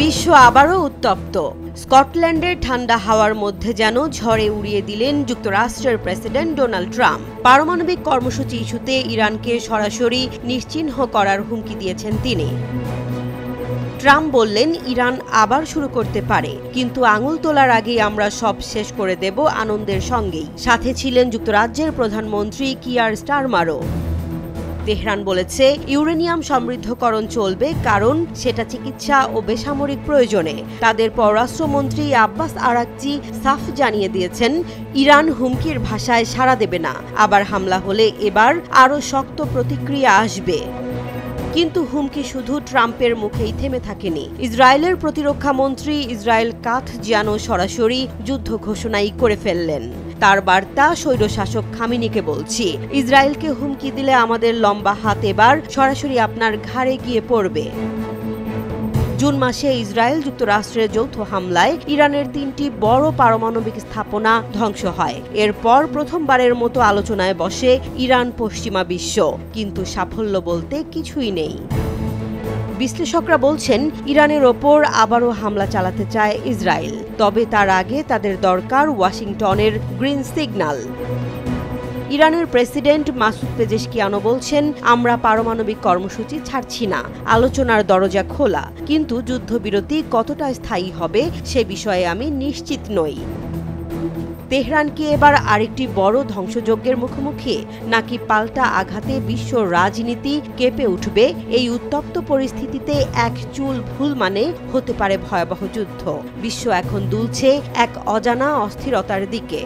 বিশ্ব আবারও উত্তপ্ত। স্কটল্যান্ডের ঠান্ডা হাওয়ার মধ্যে যেন ঝড়ে উড়িয়ে দিলেন যুক্তরাষ্ট্রের প্রেসিডেন্ট ডোনাল্ড ট্রাম্প। পারমাণবিক কর্মসূচি ইস্যুতে ইরানকে সরাসরি নিশ্চিহ্ন করার হুমকি দিয়েছেন তিনি। ট্রাম্প বললেন, ইরান আবার শুরু করতে পারে, কিন্তু আঙুল তোলার আগেই আমরা সব শেষ করে দেব আনন্দের সঙ্গেই। সাথে ছিলেন যুক্তরাজ্যের প্রধানমন্ত্রী কিয়ার স্টারমারও। তেহরান বলেছে, ইউরেনিয়াম সমৃদ্ধকরণ চলবে, কারণ সেটা চিকিৎসা ও বেসামরিক প্রয়োজনে। তাদের পররাষ্ট্রমন্ত্রী আব্বাস আরাকচি সাফ জানিয়ে দিয়েছেন, ইরান হুমকির ভাষায় সাড়া দেবে না। আবার হামলা হলে এবার আরও শক্ত প্রতিক্রিয়া আসবে। কিন্তু হুমকি শুধু ট্রাম্পের মুখেই থেমে থাকেনি। ইসরায়েলের প্রতিরক্ষা মন্ত্রী ইসরায়েল কাথ যেন সরাসরি যুদ্ধ ঘোষণাই করে ফেললেন। তার বার্তা, স্বৈরশাসক খামেনিকে বলছি, ইসরায়েলকে হুমকি দিলে আমাদের লম্বা হাত এবার সরাসরি আপনার ঘাড়ে গিয়ে পড়বে। জুন মাসে ইসরায়েল যুক্তরাষ্ট্রের যৌথ হামলায় ইরানের 3টি বড় পারমাণবিক স্থাপনা ধ্বংস হয়। এরপর প্রথমবারের মতো আলোচনায় বসে ইরান পশ্চিমা বিশ্ব, কিন্তু সাফল্য বলতে কিছুই নেই। বিশ্লেষকরা বলছেন, ইরানের ওপর আবারও হামলা চালাতে চায় ইসরায়েল, তবে তার আগে তাদের দরকার ওয়াশিংটনের গ্রিন সিগন্যাল। ইরানের প্রেসিডেন্ট মাসুদ পেজেশকিয়ানও বলছেন, আমরা পারমাণবিক কর্মসূচি ছাড়ছি না, আলোচনার দরজা খোলা, কিন্তু যুদ্ধবিরতি কতটা স্থায়ী হবে সে বিষয়ে আমি নিশ্চিত নই। তেহরান কি এবার আরেকটি বড় ধ্বংসযজ্ঞের মুখোমুখি, নাকি পাল্টা আঘাতে বিশ্ব রাজনীতি কেঁপে উঠবে? এই উত্তপ্ত পরিস্থিতিতে এক চুল ভুল মানে হতে পারে ভয়াবহ যুদ্ধ। বিশ্ব এখন দুলছে এক অজানা অস্থিরতার দিকে।